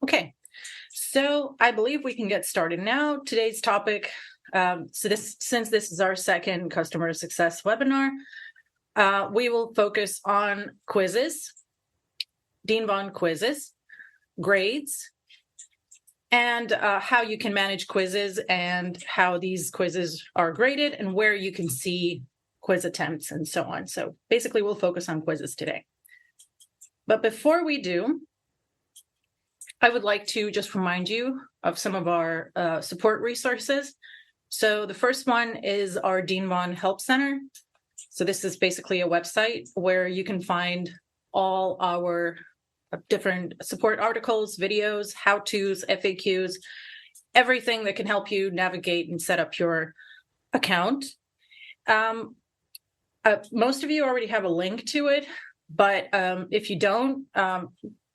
Okay, so I believe we can get started now. Today's topic, since this is our second customer success webinar, we will focus on quizzes, Dean Vaughn quizzes, grades, and how you can manage quizzes and how these quizzes are graded and where you can see quiz attempts and so on. So basically, we'll focus on quizzes today. But before we do, I would like to just remind you of some of our support resources. So the first one is our Dean Vaughn Help Center. So this is basically a website where you can find all our different support articles, videos, how-tos, FAQs, everything that can help you navigate and set up your account. Most of you already have a link to it, but if you don't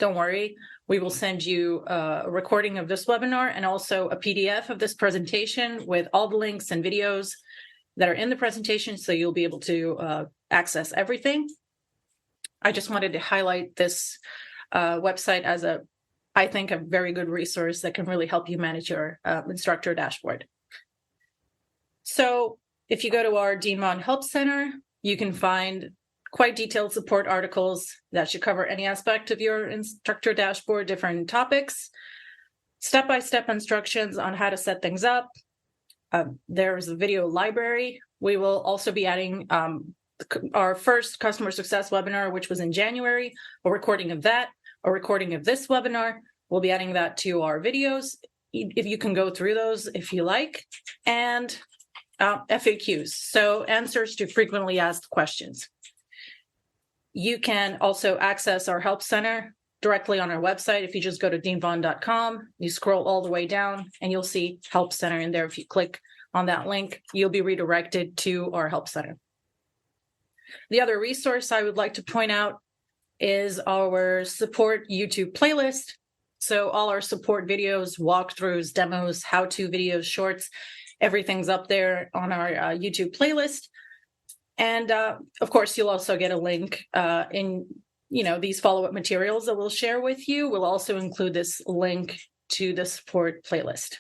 worry. We will send you a recording of this webinar and also a PDF of this presentation with all the links and videos that are in the presentation, so you'll be able to access everything. I just wanted to highlight this website as I think, a very good resource that can really help you manage your instructor dashboard. So if you go to our Dean Vaughn Help Center, you can find quite detailed support articles that should cover any aspect of your instructor dashboard, different topics, step-by-step instructions on how to set things up. There's a video library. We will also be adding our first customer success webinar, which was in January, a recording of that, a recording of this webinar. We'll be adding that to our videos, if you can go through those if you like, and FAQs, so answers to frequently asked questions. You can also access our Help Center directly on our website. If you just go to deanvaughn.com, you scroll all the way down and you'll see Help Center in there. If you click on that link, you'll be redirected to our Help Center. The other resource I would like to point out is our support YouTube playlist. So all our support videos, walkthroughs, demos, how-to videos, shorts, everything's up there on our YouTube playlist. And of course, you'll also get a link in these follow-up materials that we'll share with you. We'll also include this link to the support playlist.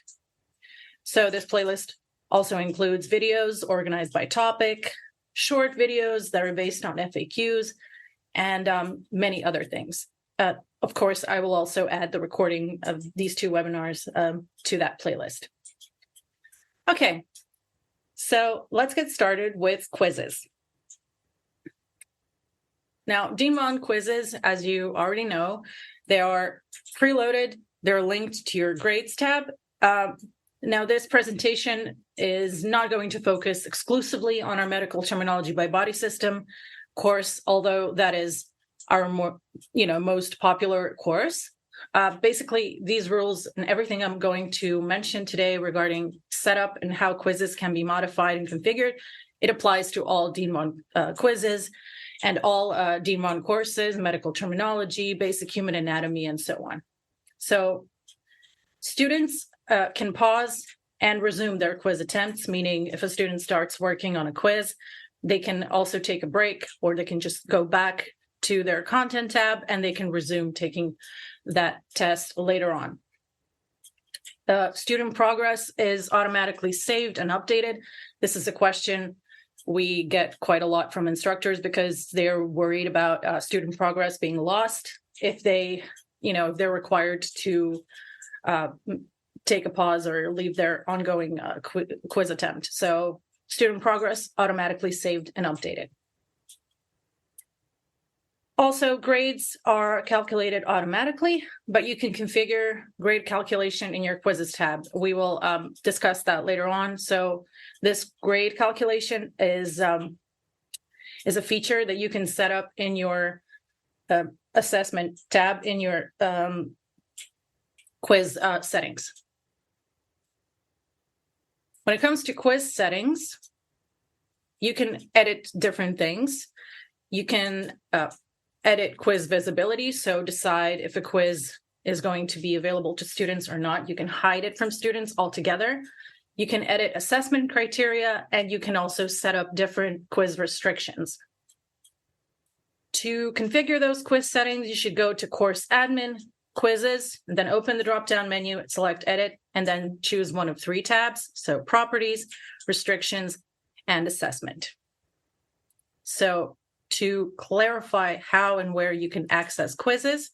So this playlist also includes videos organized by topic, short videos that are based on FAQs, and many other things. Of course, I will also add the recording of these two webinars to that playlist. Okay, so let's get started with quizzes. Now, Dean Vaughn quizzes, as you already know, they are preloaded. They're linked to your grades tab. Now, this presentation is not going to focus exclusively on our medical terminology by body system course, although that is our most popular course. Basically, these rules and everything I'm going to mention today regarding setup and how quizzes can be modified and configured, it applies to all Dean Vaughn quizzes and all Dean Vaughn courses, medical terminology, basic human anatomy, and so on. So students can pause and resume their quiz attempts, meaning if a student starts working on a quiz, they can also take a break, or they can just go back to their content tab and they can resume taking that test later on. Student progress is automatically saved and updated. This is a question we get quite a lot from instructors because they're worried about student progress being lost if they're required to take a pause or leave their ongoing quiz attempt. So student progress automatically saved and updated. Also, grades are calculated automatically, but you can configure grade calculation in your quizzes tab. We will discuss that later on. So this grade calculation is a feature that you can set up in your assessment tab in your quiz settings. When it comes to quiz settings, you can edit different things. You can edit quiz visibility, so decide if a quiz is going to be available to students or not. You can hide it from students altogether. You can edit assessment criteria, and you can also set up different quiz restrictions. To configure those quiz settings, you should go to Course Admin quizzes, and then open the drop-down menu, select edit, and then choose one of 3 tabs. So properties, restrictions, and assessment. So to clarify how and where you can access quizzes,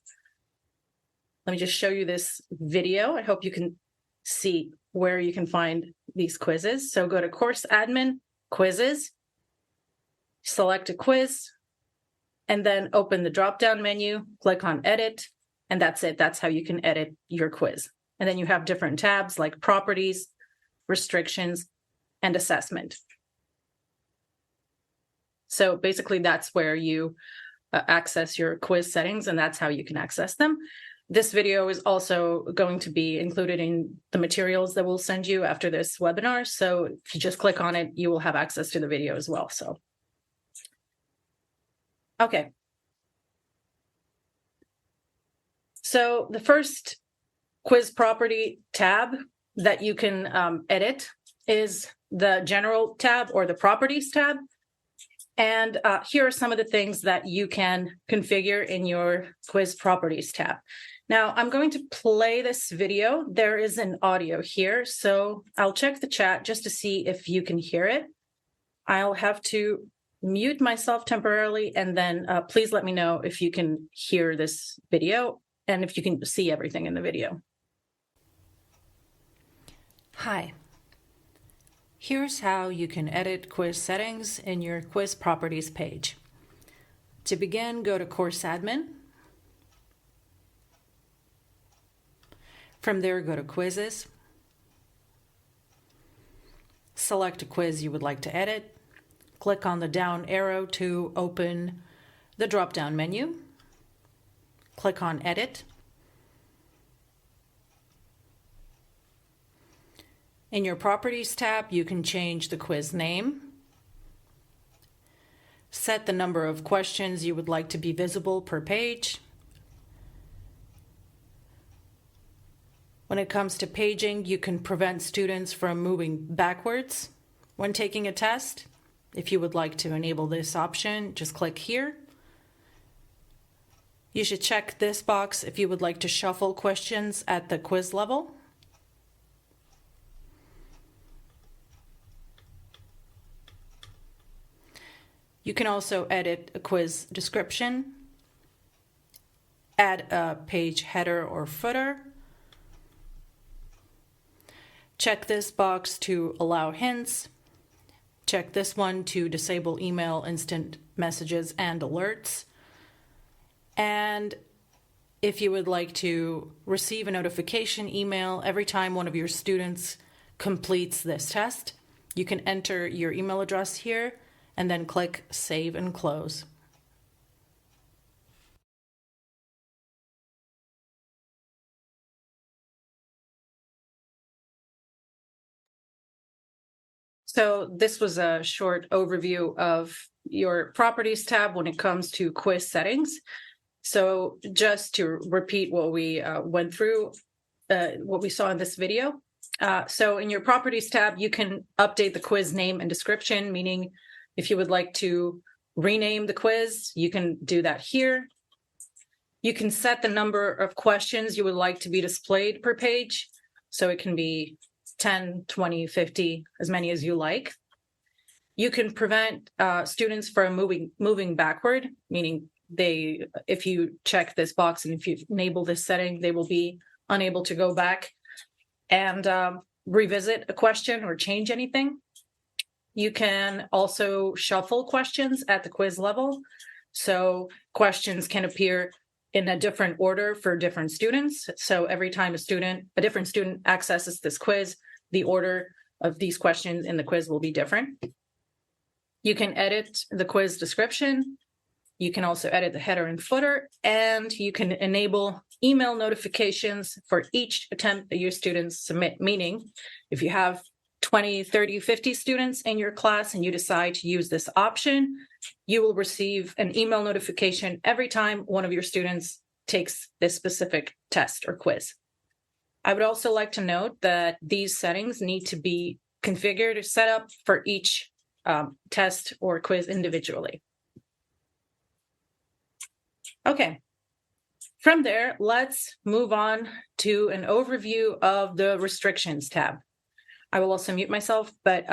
let me just show you this video. I hope you can see where you can find these quizzes. So go to Course Admin, Quizzes, select a quiz, and then open the drop-down menu, click on Edit, and that's it. That's how you can edit your quiz. And then you have different tabs like Properties, Restrictions, and Assessment. So basically, that's where you access your quiz settings, and that's how you can access them. This video is also going to be included in the materials that we'll send you after this webinar. So if you just click on it, you will have access to the video as well. So, okay. So the first quiz property tab that you can edit is the General tab or the Properties tab. And here are some of the things that you can configure in your quiz properties tab. Now, I'm going to play this video. There is an audio here, so I'll check the chat just to see if you can hear it. I'll have to mute myself temporarily, and then please let me know if you can hear this video and if you can see everything in the video. Hi. Here's how you can edit quiz settings in your quiz properties page. To begin, go to Course Admin. From there, go to Quizzes. Select a quiz you would like to edit. Click on the down arrow to open the drop-down menu. Click on Edit. In your Properties tab, you can change the quiz name, set the number of questions you would like to be visible per page. When it comes to paging, you can prevent students from moving backwards when taking a test. If you would like to enable this option, just click here. You should check this box if you would like to shuffle questions at the quiz level. You can also edit a quiz description, add a page header or footer. Check this box to allow hints. Check this one to disable email instant messages and alerts. And if you would like to receive a notification email every time one of your students completes this test, you can enter your email address here and then click Save and Close. So this was a short overview of your Properties tab when it comes to quiz settings. So just to repeat what we went through, what we saw in this video. So in your Properties tab, you can update the quiz name and description, meaning if you would like to rename the quiz, you can do that here. You can set the number of questions you would like to be displayed per page. So it can be 10, 20, 50, as many as you like. You can prevent students from moving backward, meaning if you check this box and if you enable this setting, they will be unable to go back and revisit a question or change anything. You can also shuffle questions at the quiz level. So questions can appear in a different order for different students. So every time a different student accesses this quiz, the order of these questions in the quiz will be different. You can edit the quiz description. You can also edit the header and footer, and you can enable email notifications for each attempt that your students submit, meaning if you have 20, 30, 50 students in your class and you decide to use this option, you will receive an email notification every time one of your students takes this specific test or quiz. I would also like to note that these settings need to be configured or set up for each test or quiz individually. Okay. From there, let's move on to an overview of the restrictions tab. I will also mute myself, but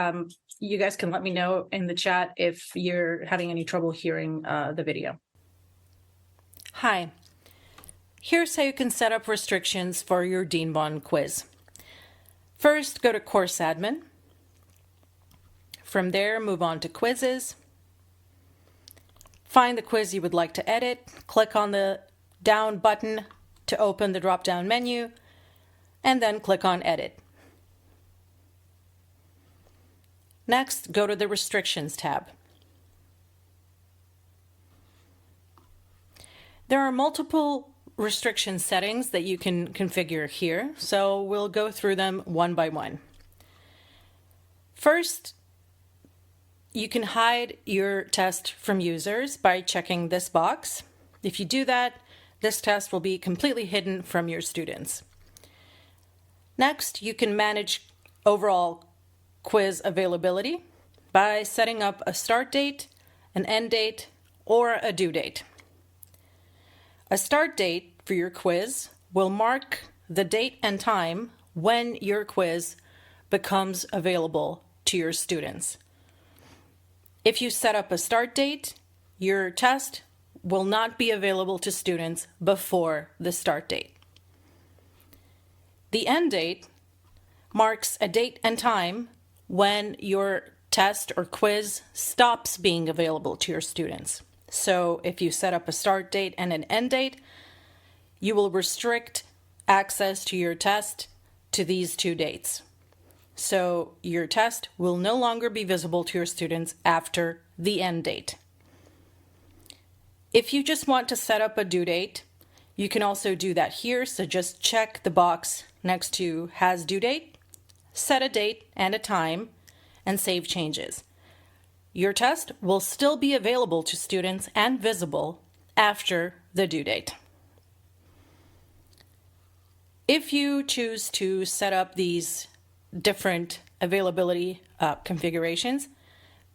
you guys can let me know in the chat if you're having any trouble hearing the video. Hi. Here's how you can set up restrictions for your Dean Vaughn quiz. First, go to Course Admin. From there, move on to Quizzes. Find the quiz you would like to edit. Click on the down button to open the drop-down menu, and then click on Edit. Next, go to the Restrictions tab. There are multiple restriction settings that you can configure here, so we'll go through them one by one. First, you can hide your test from users by checking this box. If you do that, this test will be completely hidden from your students. Next, you can manage overall quiz availability by setting up a start date, an end date, or a due date. A start date for your quiz will mark the date and time when your quiz becomes available to your students. If you set up a start date, your test will not be available to students before the start date. The end date marks a date and time when your test or quiz stops being available to your students. So if you set up a start date and an end date, you will restrict access to your test to these two dates. So your test will no longer be visible to your students after the end date. If you just want to set up a due date, you can also do that here. So just check the box next to Has Due Date, set a date and a time, and save changes. Your test will still be available to students and visible after the due date. If you choose to set up these different availability configurations,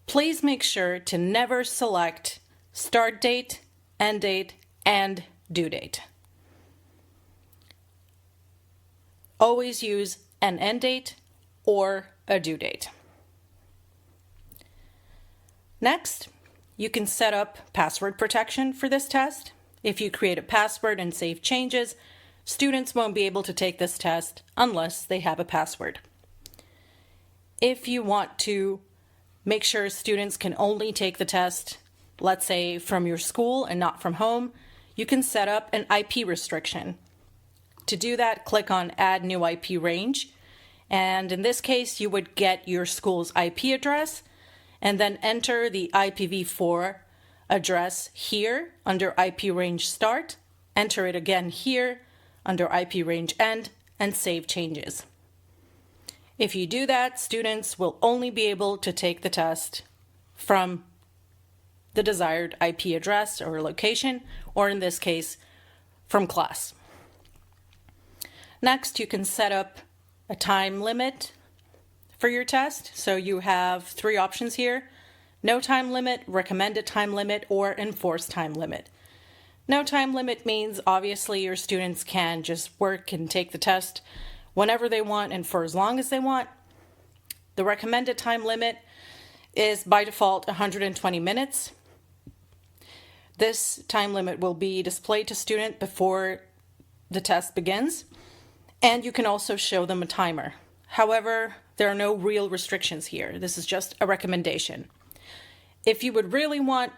please make sure to never select start date, end date, and due date. Always use an end date or a due date. Next, you can set up password protection for this test. If you create a password and save changes, students won't be able to take this test unless they have a password. If you want to make sure students can only take the test, let's say from your school and not from home, you can set up an IP restriction. To do that, click on Add New IP Range, and in this case, you would get your school's IP address and then enter the IPv4 address here under IP Range Start, enter it again here under IP Range End, and save changes. If you do that, students will only be able to take the test from the desired IP address or location, or in this case, from class. Next, you can set up a time limit for your test. So you have three options here: no time limit, recommended time limit, or enforced time limit. No time limit means obviously your students can just work and take the test whenever they want and for as long as they want. The recommended time limit is by default 120 minutes. This time limit will be displayed to student before the test begins, and you can also show them a timer. However, there are no real restrictions here. This is just a recommendation. If you really want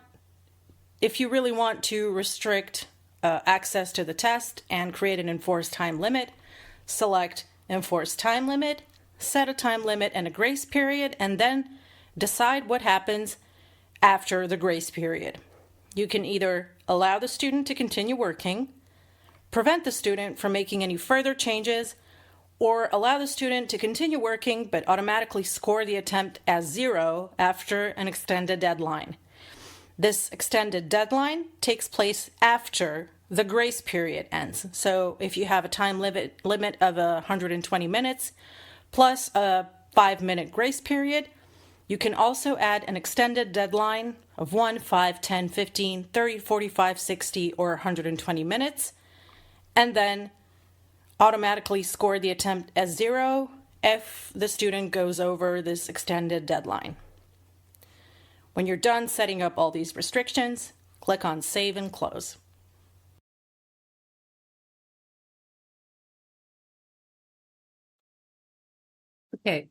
to restrict access to the test and create an enforced time limit, select Enforced Time Limit, set a time limit and a grace period, and then decide what happens after the grace period. You can either allow the student to continue working, prevent the student from making any further changes, or allow the student to continue working but automatically score the attempt as 0 after an extended deadline. This extended deadline takes place after the grace period ends. So if you have a time limit of 120 minutes plus a 5-minute grace period, you can also add an extended deadline of 1, 5, 10, 15, 30, 45, 60, or 120 minutes. and then automatically score the attempt as 0 if the student goes over this extended deadline. When you're done setting up all these restrictions, click on Save and Close. Okay,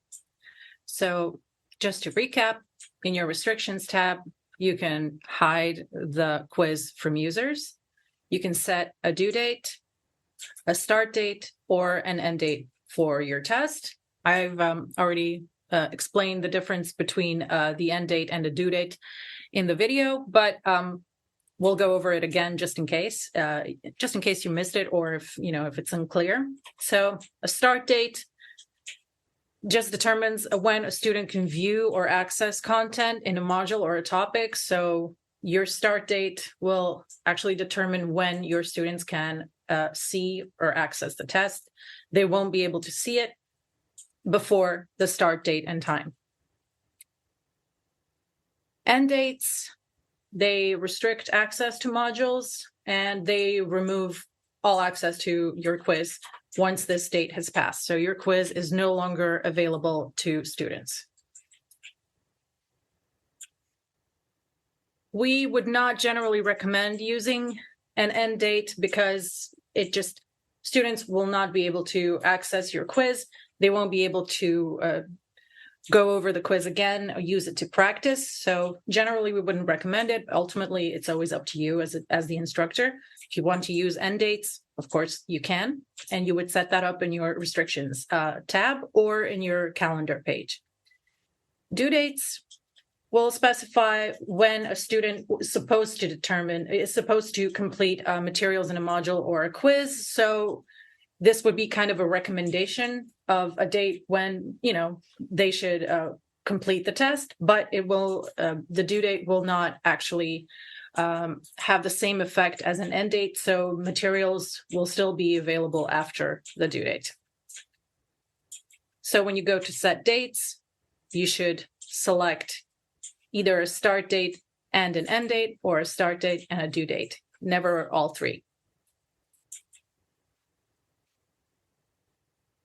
so just to recap, in your restrictions tab, you can hide the quiz from users. You can set a due date, a start date, or an end date for your test. I've already explained the difference between the end date and a due date in the video, but we'll go over it again just in case you missed it, or if it's unclear. So a start date just determines when a student can view or access content in a module or a topic. So your start date will actually determine when your students can see or access the test. They won't be able to see it before the start date and time. End dates, they restrict access to modules and they remove all access to your quiz once this date has passed. So your quiz is no longer available to students. We would not generally recommend using an end date because students will not be able to access your quiz. They won't be able to go over the quiz again or use it to practice. So generally we wouldn't recommend it. Ultimately, it's always up to you as the instructor. If you want to use end dates, of course you can, and you would set that up in your restrictions tab or in your calendar page. Due dates will specify when a student is supposed to complete materials in a module or a quiz. So this would be kind of a recommendation of a date when they should complete the test, but the due date will not actually have the same effect as an end date. So materials will still be available after the due date. So when you go to set dates, you should select either a start date and an end date, or a start date and a due date, never all three.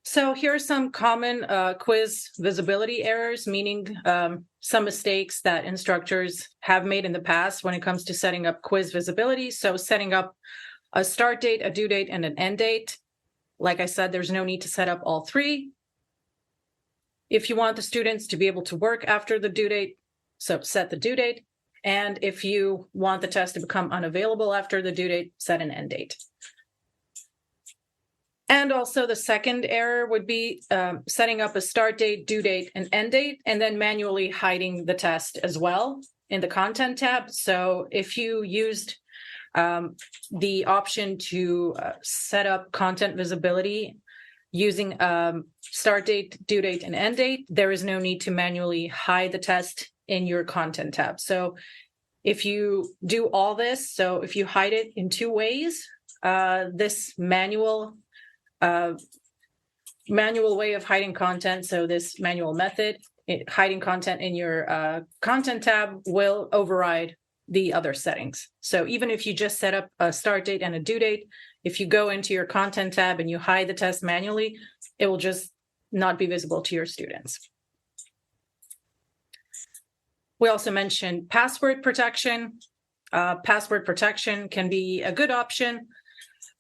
So here are some common quiz visibility errors, meaning some mistakes that instructors have made in the past when it comes to setting up quiz visibility. So setting up a start date, a due date, and an end date. Like I said, there's no need to set up all three. If you want the students to be able to work after the due date, so set the due date. And if you want the test to become unavailable after the due date, set an end date. And also the second error would be setting up a start date, due date, and end date, and then manually hiding the test as well in the content tab. So if you used the option to set up content visibility using start date, due date, and end date, there is no need to manually hide the test in your content tab. So if you do all this, so if you hide it in two ways, this manual way of hiding content, so this manual method, hiding content in your content tab will override the other settings. So even if you just set up a start date and a due date, if you go into your content tab and you hide the test manually, it will just not be visible to your students. We also mentioned password protection. Password protection can be a good option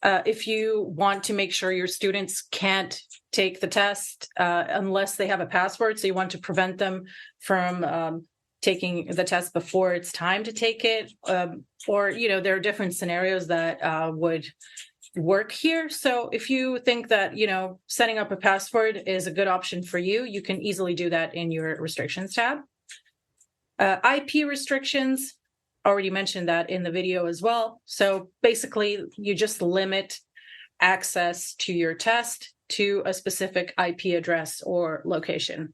if you want to make sure your students can't take the test unless they have a password. So you want to prevent them from taking the test before it's time to take it. Or, there are different scenarios that would work here. So if you think that, setting up a password is a good option for you, you can easily do that in your restrictions tab. IP restrictions, already mentioned that in the video as well. So basically, you just limit access to your test to a specific IP address or location.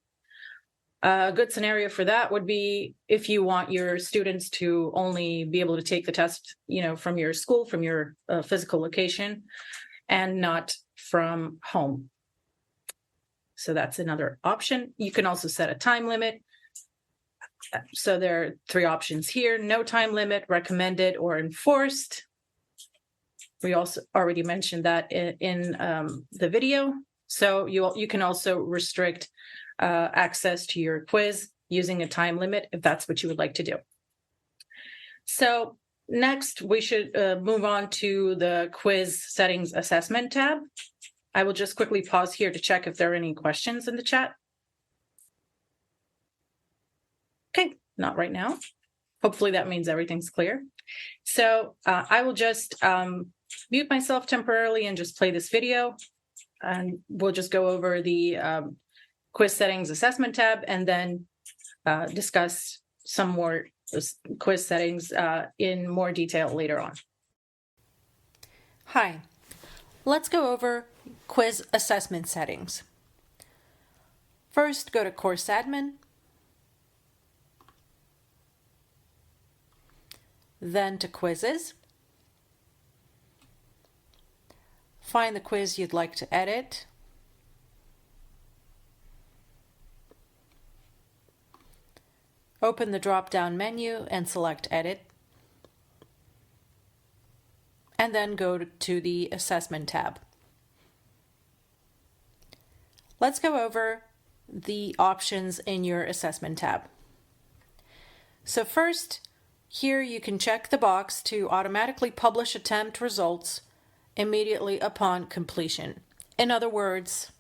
A good scenario for that would be if you want your students to only be able to take the test, from your school, from your physical location, and not from home. So that's another option. You can also set a time limit. So there are three options here: no time limit, recommended, or enforced. We also already mentioned that in the video. So you can also restrict access to your quiz using a time limit if that's what you would like to do. So next, we should move on to the quiz settings assessment tab. I will just quickly pause here to check if there are any questions in the chat. Okay, not right now. Hopefully that means everything's clear. So I will just mute myself temporarily and just play this video. And we'll just go over the quiz settings assessment tab and then discuss some more quiz settings in more detail later on. Hi, let's go over quiz assessment settings. First, go to Course Admin, then to Quizzes. Find the quiz you'd like to edit. Open the drop-down menu and select Edit. And then go to the Assessment tab. Let's go over the options in your Assessment tab. So first, here you can check the box to automatically publish attempt results immediately upon completion. In other words,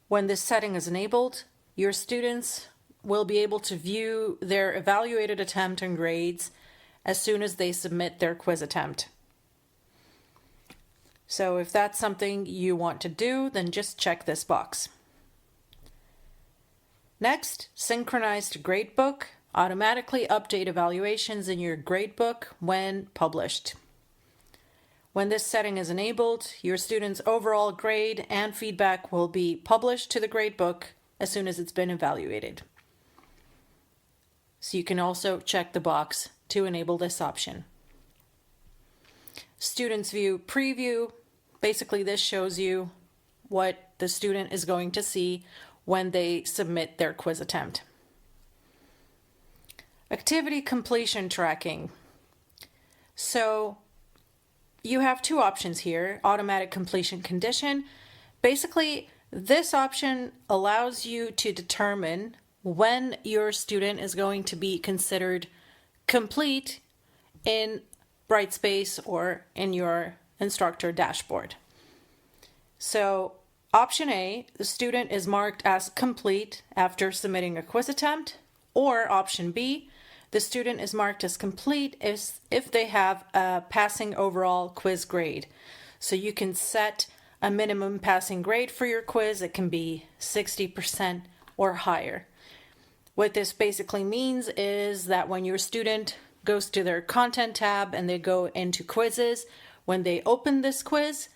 when this setting is enabled, your students will be able to view their evaluated attempt and grades as soon as they submit their quiz attempt. So if that's something you want to do, then just check this box. Next, synchronize to gradebook. Automatically update evaluations in your gradebook when published. When this setting is enabled, your students' overall grade and feedback will be published to the gradebook as soon as it's been evaluated. So you can also check the box to enable this option. Students View Preview. Basically, this shows you what the student is going to see when they submit their quiz attempt. Activity completion tracking. So you have two options here, automatic completion condition. Basically, this option allows you to determine when your student is going to be considered complete in Brightspace or in your instructor dashboard. So option A, the student is marked as complete after submitting a quiz attempt, or option B, the student is marked as complete if they have a passing overall quiz grade. So you can set a minimum passing grade for your quiz. It can be 60% or higher. What this basically means is that when your student goes to their content tab and they go into quizzes, when they open this quiz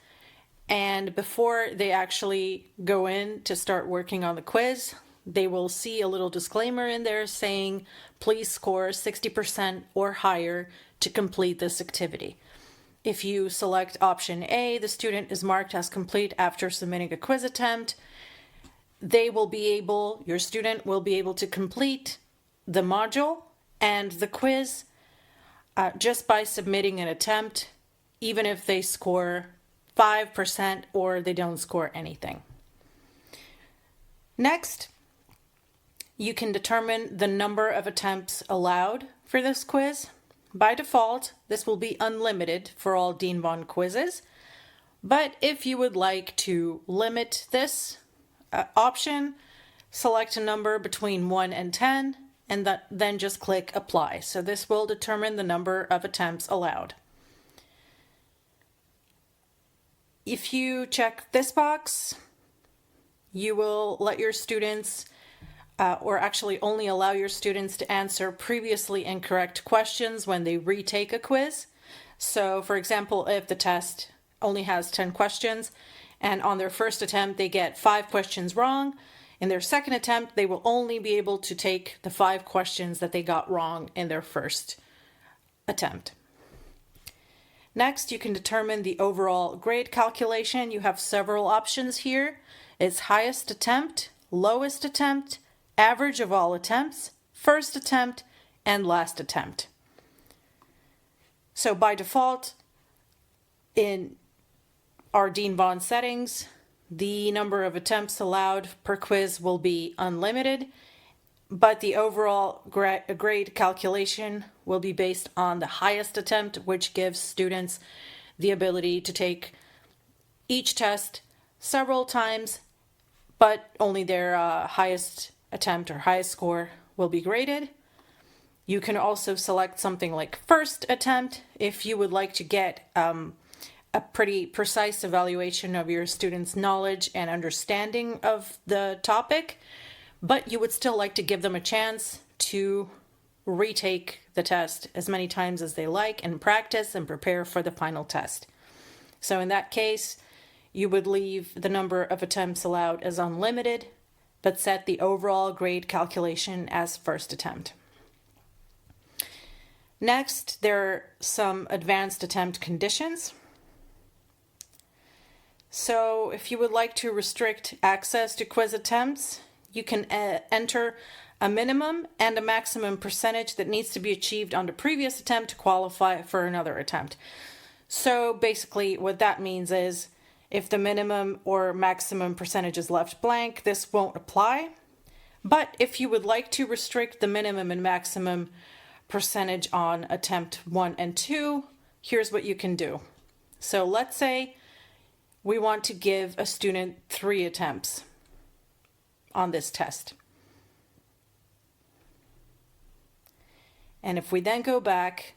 and before they actually go in to start working on the quiz, they will see a little disclaimer in there saying, please score 60% or higher to complete this activity. If you select option A, the student is marked as complete after submitting a quiz attempt. Your student will be able to complete the module and the quiz just by submitting an attempt, even if they score 5% or they don't score anything. Next, you can determine the number of attempts allowed for this quiz. By default, this will be unlimited for all Dean Vaughn quizzes, but if you would like to limit this option, select a number between 1 and 10, and then just click Apply. So this will determine the number of attempts allowed. If you check this box, you will let your students or actually only allow your students to answer previously incorrect questions when they retake a quiz. So for example, if the test only has 10 questions and on their first attempt they get 5 questions wrong, in their second attempt they will only be able to take the 5 questions that they got wrong in their first attempt. Next, you can determine the overall grade calculation. You have several options here. It's highest attempt, lowest attempt, average of all attempts, first attempt, and last attempt. So by default, in our Dean Vaughn settings, the number of attempts allowed per quiz will be unlimited, but the overall grade calculation will be based on the highest attempt, which gives students the ability to take each test several times, but only their highest attempt or highest score will be graded. You can also select something like first attempt if you would like to get a pretty precise evaluation of your students' knowledge and understanding of the topic, but you would still like to give them a chance to retake the test as many times as they like and practice and prepare for the final test. So in that case, you would leave the number of attempts allowed as unlimited, but set the overall grade calculation as first attempt. Next, there are some advanced attempt conditions. So if you would like to restrict access to quiz attempts, you can enter a minimum and a maximum percentage that needs to be achieved on the previous attempt to qualify for another attempt. So basically what that means is if the minimum or maximum percentage is left blank, this won't apply. But if you would like to restrict the minimum and maximum percentage on attempt 1 and 2, here's what you can do. So let's say we want to give a student 3 attempts on this test. And if we then go back,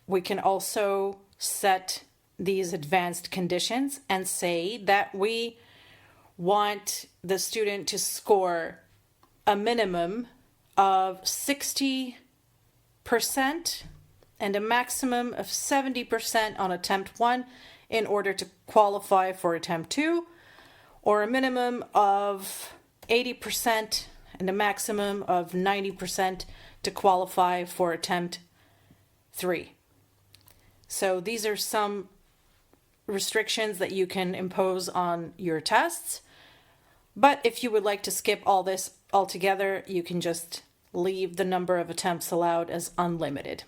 we can also set these advanced conditions and say that we want the student to score a minimum of 60% and a maximum of 70% on attempt 1 in order to qualify for attempt 2, or a minimum of 80% and a maximum of 90% to qualify for attempt 3. So these are some restrictions that you can impose on your tests. But if you would like to skip all this altogether, you can just leave the number of attempts allowed as unlimited.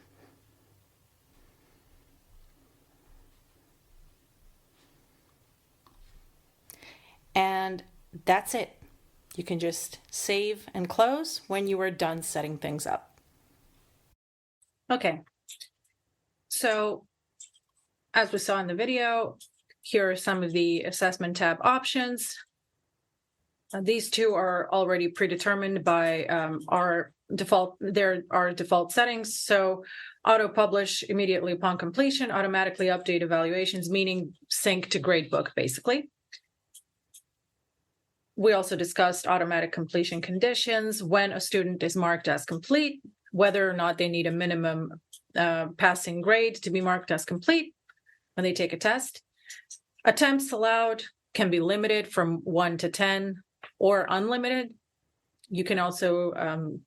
And that's it. You can just save and close when you are done setting things up. Okay. So as we saw in the video, here are some of the assessment tab options. These two are already predetermined by our default settings. So auto publish immediately upon completion, automatically update evaluations, meaning sync to gradebook basically. We also discussed automatic completion conditions, when a student is marked as complete, whether or not they need a minimum passing grade to be marked as complete when they take a test. Attempts allowed can be limited from 1 to 10 or unlimited. You can also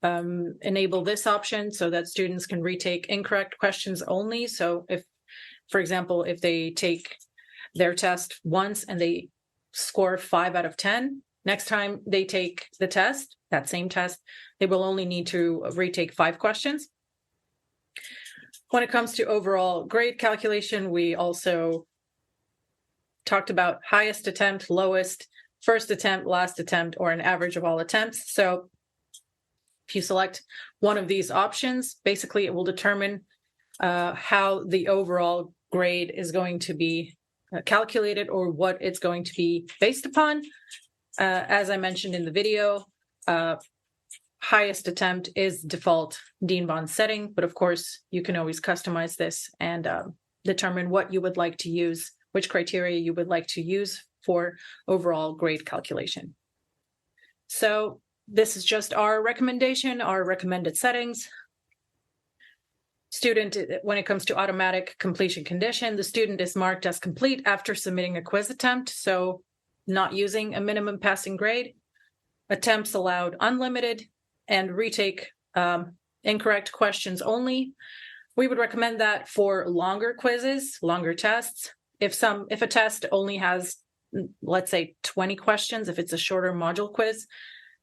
enable this option so that students can retake incorrect questions only. So if, for example, if they take their test once and they score 5 out of 10, next time they take the test, that same test, they will only need to retake 5 questions. When it comes to overall grade calculation, we also talked about highest attempt, lowest, first attempt, last attempt, or an average of all attempts. So if you select one of these options, basically it will determine how the overall grade is going to be calculated or what it's going to be based upon. As I mentioned in the video, highest attempt is default Dean Vaughn setting, but of course you can always customize this and determine what you would like to use, which criteria you would like to use for overall grade calculation. So this is just our recommendation, our recommended settings. Student, when it comes to automatic completion condition, the student is marked as complete after submitting a quiz attempt, so not using a minimum passing grade. Attempts allowed unlimited, and retake incorrect questions only. We would recommend that for longer quizzes, longer tests. If a test only has, let's say, 20 questions, if it's a shorter module quiz,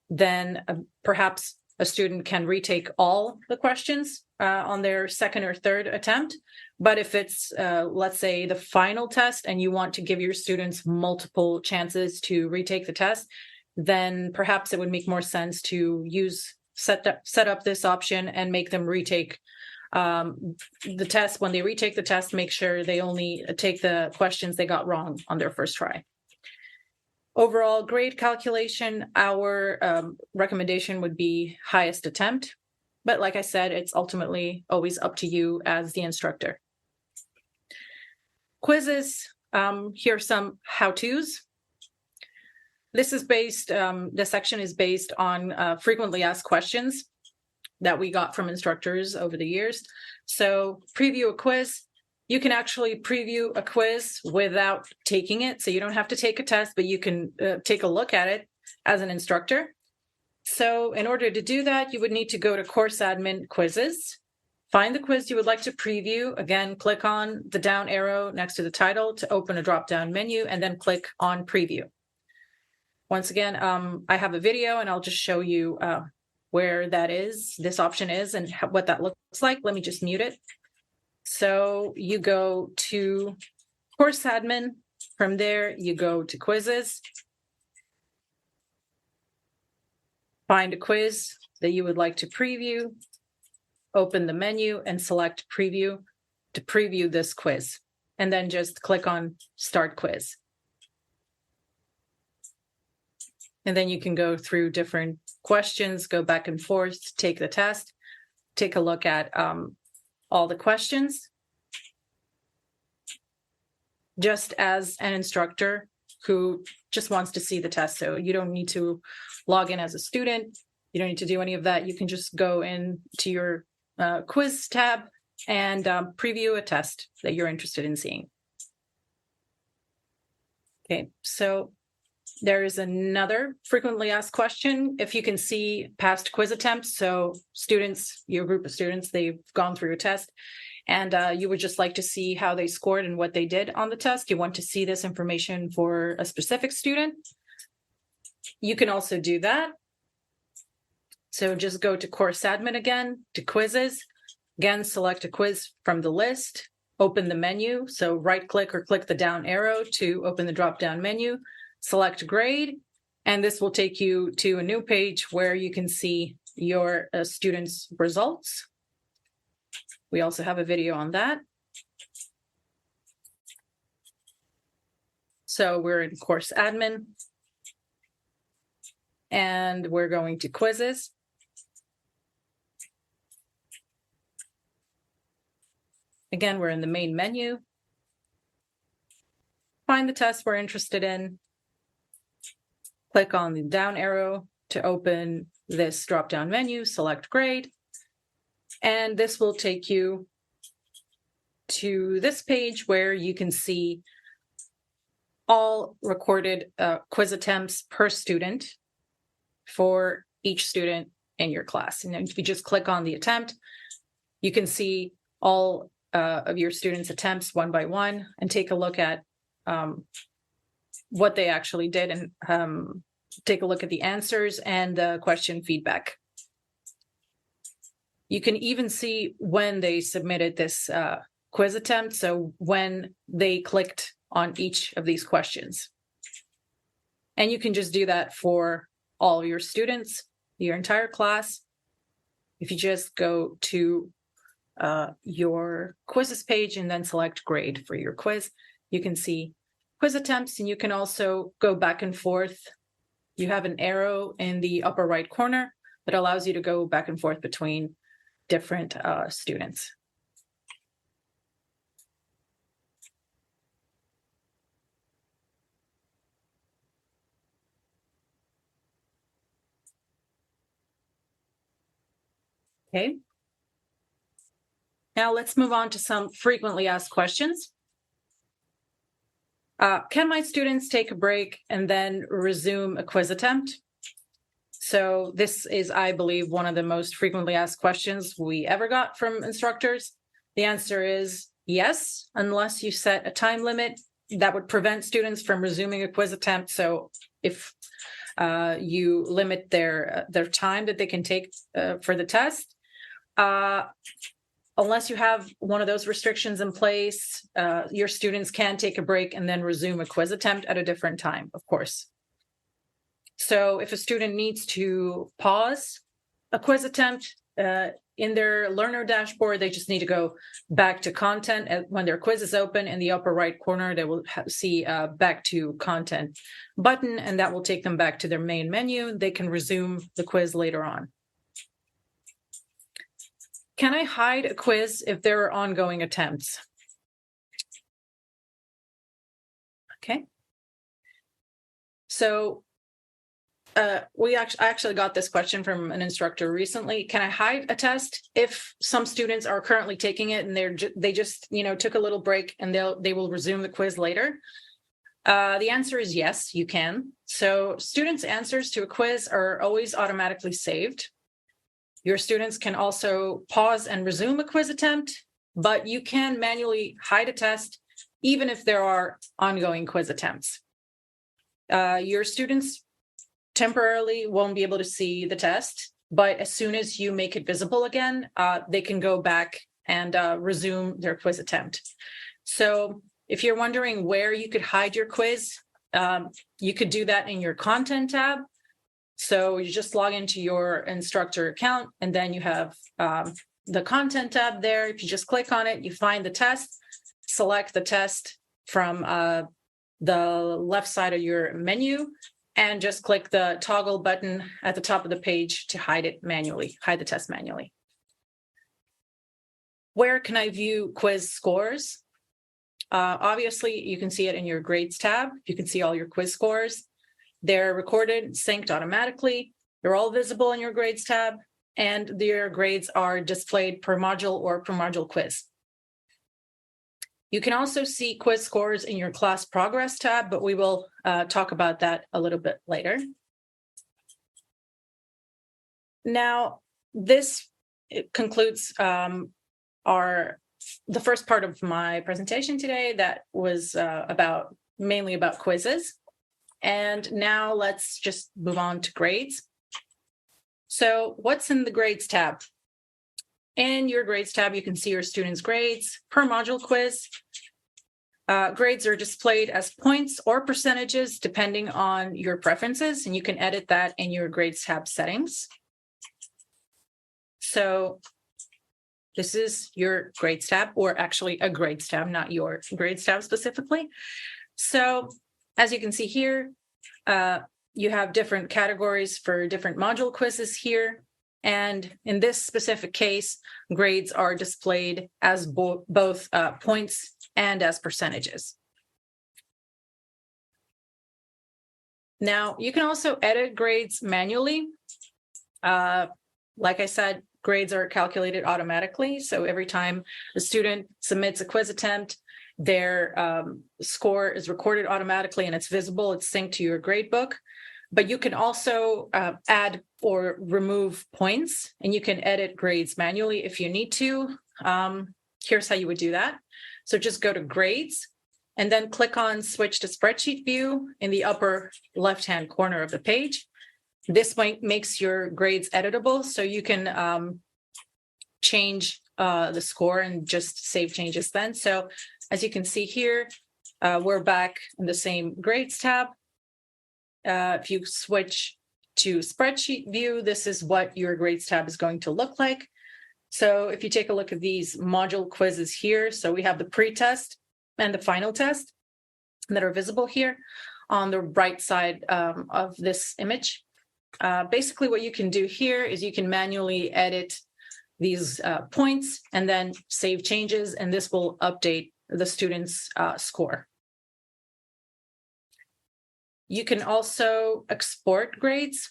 then perhaps a student can retake all the questions on their second or third attempt. But if it's, let's say, the final test and you want to give your students multiple chances to retake the test, then perhaps it would make more sense to set up this option and make them retake the test. When they retake the test, make sure they only take the questions they got wrong on their first try. Overall grade calculation, our recommendation would be highest attempt. But like I said, it's ultimately always up to you as the instructor. Quizzes, here are some how-tos. This section is based on frequently asked questions that we got from instructors over the years. So preview a quiz. You can actually preview a quiz without taking it. So you don't have to take a test, but you can take a look at it as an instructor. So in order to do that, you would need to go to Course Admin Quizzes, find the quiz you would like to preview. Again, click on the down arrow next to the title to open a drop-down menu, and then click on Preview. Once again, I have a video and I'll just show you where this option is and what that looks like. Let me just mute it. So you go to Course Admin. From there, you go to Quizzes. Find a quiz that you would like to preview. Open the menu and select Preview to preview this quiz. And then just click on Start Quiz. And then you can go through different questions, go back and forth, take the test, take a look at all the questions. Just as an instructor who just wants to see the test. So you don't need to log in as a student. You don't need to do any of that. You can just go into your quiz tab and preview a test that you're interested in seeing. Okay, so there is another frequently asked question. If you can see past quiz attempts, so students, your group of students, they've gone through a test, and you would just like to see how they scored and what they did on the test. You want to see this information for a specific student. You can also do that. So just go to Course Admin again, to Quizzes. Again, select a quiz from the list, open the menu. So right click or click the down arrow to open the drop-down menu. Select grade, and this will take you to a new page where you can see your students' results. We also have a video on that. So we're in Course Admin, and we're going to Quizzes. Again, we're in the main menu. Find the test we're interested in. Click on the down arrow to open this drop-down menu, select grade, and this will take you to this page where you can see all recorded quiz attempts per student for each student in your class. And if you just click on the attempt, you can see all of your students' attempts one by one and take a look at what they actually did and take a look at the answers and the question feedback. You can even see when they submitted this quiz attempt, so when they clicked on each of these questions. And you can just do that for all your students, your entire class. If you just go to your quizzes page and then select grade for your quiz, you can see quiz attempts, and you can also go back and forth. You have an arrow in the upper right corner that allows you to go back and forth between different students. Okay. Now let's move on to some frequently asked questions. Can my students take a break and then resume a quiz attempt? So this is, I believe, one of the most frequently asked questions we ever got from instructors. The answer is yes, unless you set a time limit that would prevent students from resuming a quiz attempt. So if you limit their time that they can take for the test, Unless you have one of those restrictions in place, your students can take a break and then resume a quiz attempt at a different time, of course. So if a student needs to pause a quiz attempt in their learner dashboard, they just need to go back to content. When their quiz is open in the upper right corner, they will see back to content button, and that will take them back to their main menu. They can resume the quiz later on. Can I hide a quiz if there are ongoing attempts? Okay. So I actually got this question from an instructor recently. Can I hide a test if some students are currently taking it and they just took a little break and they will resume the quiz later? The answer is yes, you can. So students' answers to a quiz are always automatically saved. Your students can also pause and resume a quiz attempt, but you can manually hide a test even if there are ongoing quiz attempts. Your students temporarily won't be able to see the test, but as soon as you make it visible again, they can go back and resume their quiz attempt. So if you're wondering where you could hide your quiz, you could do that in your content tab. So you just log into your instructor account, and then you have the content tab there. If you just click on it, you find the test, select the test from the left side of your menu, and just click the toggle button at the top of the page to hide it manually, hide the test manually. Where can I view quiz scores? Obviously, you can see it in your grades tab. You can see all your quiz scores. They're recorded, synced automatically. They're all visible in your grades tab, and their grades are displayed per module or per module quiz. You can also see quiz scores in your class progress tab, but we will talk about that a little bit later. Now, this concludes the first part of my presentation today that was mainly about quizzes. And now let's just move on to grades. So what's in the grades tab? In your grades tab, you can see your students' grades per module quiz. Grades are displayed as points or percentages depending on your preferences, and you can edit that in your grades tab settings. So this is your grades tab, or actually a grades tab, not your grades tab specifically. So as you can see here, you have different categories for different module quizzes here. And in this specific case, grades are displayed as both points and as percentages. Now, you can also edit grades manually. Like I said, grades are calculated automatically. So every time a student submits a quiz attempt, their score is recorded automatically and it's visible, it's synced to your grade book. But you can also add or remove points, and you can edit grades manually if you need to. Here's how you would do that. So just go to grades and then click on switch to spreadsheet view in the upper left-hand corner of the page. This makes your grades editable, so you can change the score and just save changes then. So as you can see here, we're back in the same grades tab. If you switch to spreadsheet view, this is what your grades tab is going to look like. So if you take a look at these module quizzes here, so we have the pre-test and the final test that are visible here on the right side of this image. Basically what you can do here is you can manually edit these points and then save changes, and this will update the student's score. You can also export grades.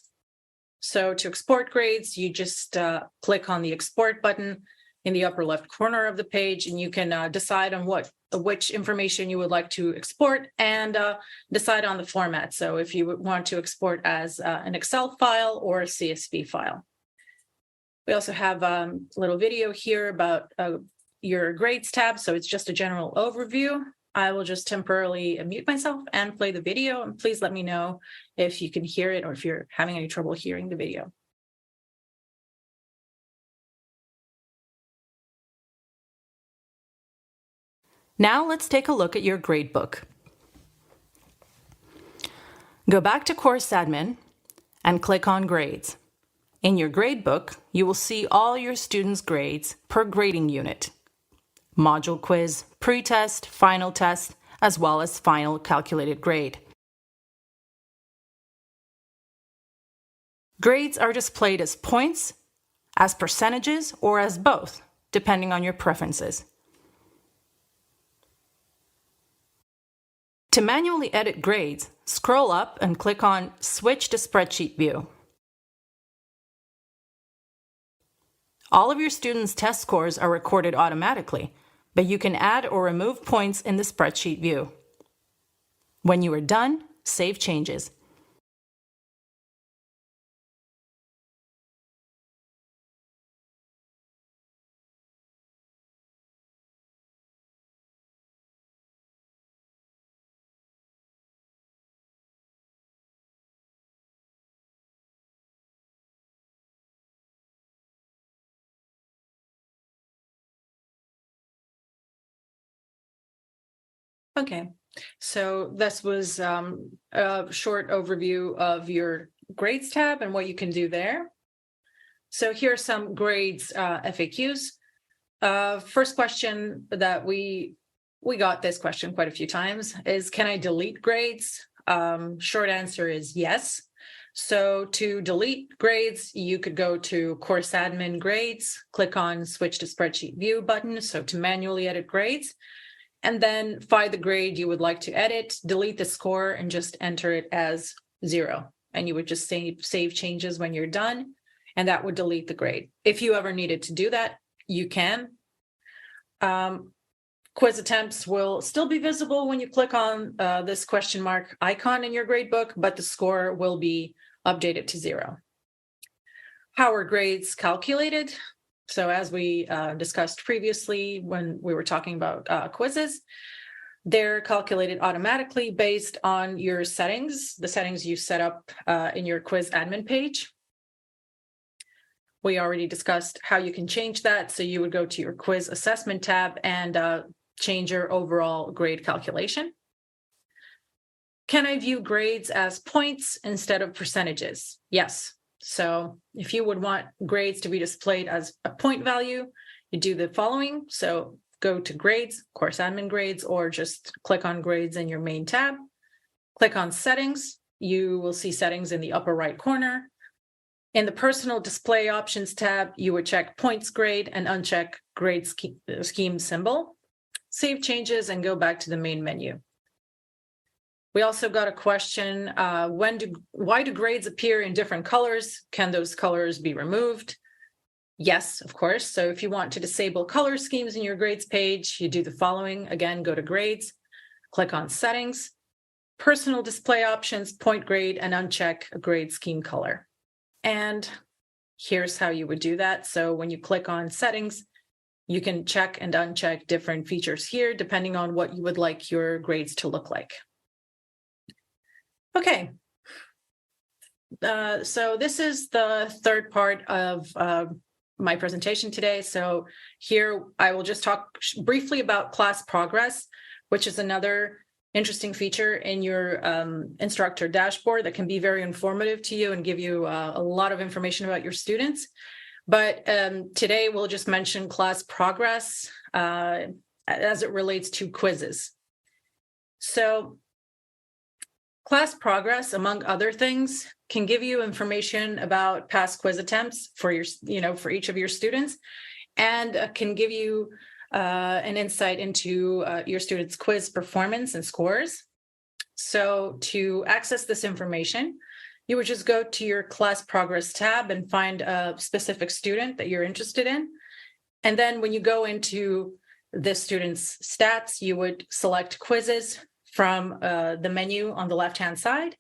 So to export grades, you just click on the export button in the upper left corner of the page, and you can decide on which information you would like to export and decide on the format. So if you want to export as an Excel file or a CSV file. We also have a little video here about your grades tab. So it's just a general overview. I will just temporarily mute myself and play the video, and please let me know if you can hear it or if you're having any trouble hearing the video. Now let's take a look at your gradebook. Go back to Course Admin and click on Grades. In your gradebook, you will see all your students' grades per grading unit: module quiz, pre-test, final test, as well as final calculated grade. Grades are displayed as points, as percentages, or as both, depending on your preferences. To manually edit grades, scroll up and click on Switch to Spreadsheet View. All of your students' test scores are recorded automatically, but you can add or remove points in the spreadsheet view. When you are done, save changes. Okay, so this was a short overview of your grades tab and what you can do there. So here are some grades FAQs. First question that we got this question quite a few times is, can I delete grades? Short answer is yes. So to delete grades, you could go to Course Admin Grades, click on Switch to Spreadsheet View button, so to manually edit grades, and then find the grade you would like to edit, delete the score, and just enter it as 0. And you would just save changes when you're done, and that would delete the grade. If you ever needed to do that, you can. Quiz attempts will still be visible when you click on this question mark icon in your gradebook, but the score will be updated to 0. How are grades calculated? So as we discussed previously when we were talking about quizzes, they're calculated automatically based on your settings, the settings you set up in your quiz admin page. We already discussed how you can change that. So you would go to your quiz assessment tab and change your overall grade calculation. Can I view grades as points instead of percentages? Yes. So if you would want grades to be displayed as a point value, you do the following. So go to Grades, Course Admin Grades, or just click on Grades in your main tab. Click on Settings. You will see settings in the upper right corner. In the Personal Display Options tab, you would check Points Grade and uncheck Grade Scheme symbol. Save changes and go back to the main menu. We also got a question, why do grades appear in different colors? Can those colors be removed? Yes, of course. So if you want to disable color schemes in your grades page, you do the following. Again, go to Grades, click on Settings, Personal Display Options, Point Grade, and uncheck a grade scheme color. And here's how you would do that. So when you click on Settings, you can check and uncheck different features here, depending on what you would like your grades to look like. Okay, so this is the third part of my presentation today. So here I will just talk briefly about class progress, which is another interesting feature in your instructor dashboard that can be very informative to you and give you a lot of information about your students. But today we'll just mention class progress as it relates to quizzes. So class progress, among other things, can give you information about past quiz attempts for your, for each of your students, and can give you an insight into your students' quiz performance and scores. So to access this information, you would just go to your class progress tab and find a specific student that you're interested in. And then when you go into this student's stats, you would select quizzes from the menu on the left-hand side,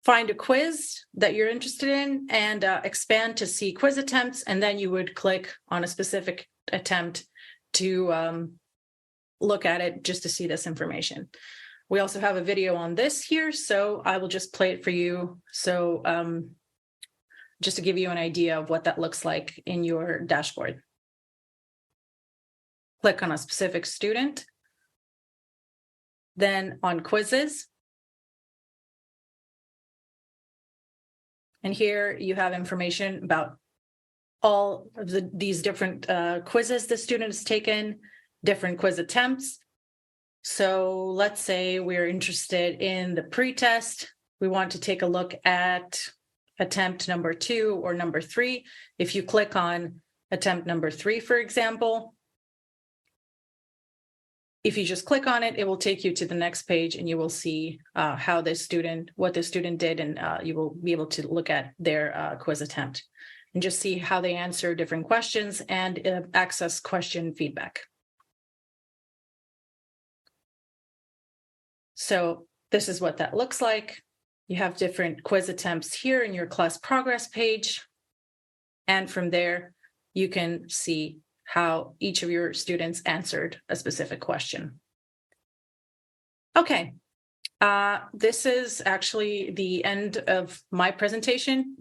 find a quiz that you're interested in, and expand to see quiz attempts, and then you would click on a specific attempt to look at it just to see this information. We also have a video on this here, so I will just play it for you. So just to give you an idea of what that looks like in your dashboard. Click on a specific student. Then on quizzes. And here you have information about all of these different quizzes the student has taken, different quiz attempts. So let's say we're interested in the pretest. We want to take a look at attempt number 2 or number 3. If you click on attempt number 3, for example, if you just click on it, it will take you to the next page and you will see what the student did, and you will be able to look at their quiz attempt and just see how they answer different questions and access question feedback. So this is what that looks like. You have different quiz attempts here in your class progress page. And from there, you can see how each of your students answered a specific question. Okay, this is actually the end of my presentation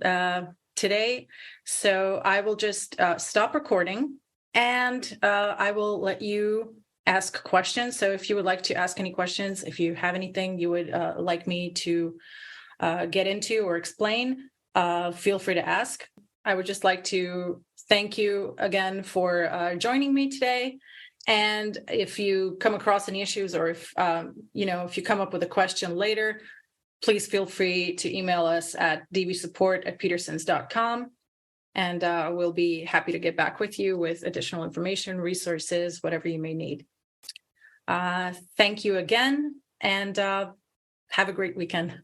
today. So I will just stop recording, and I will let you ask questions. So if you would like to ask any questions, if you have anything you would like me to get into or explain, feel free to ask. I would just like to thank you again for joining me today. And if you come across any issues, or if if you come up with a question later, please feel free to email us at dvsupport@petersons.com. And we'll be happy to get back with you with additional information, resources, whatever you may need. Thank you again, and have a great weekend.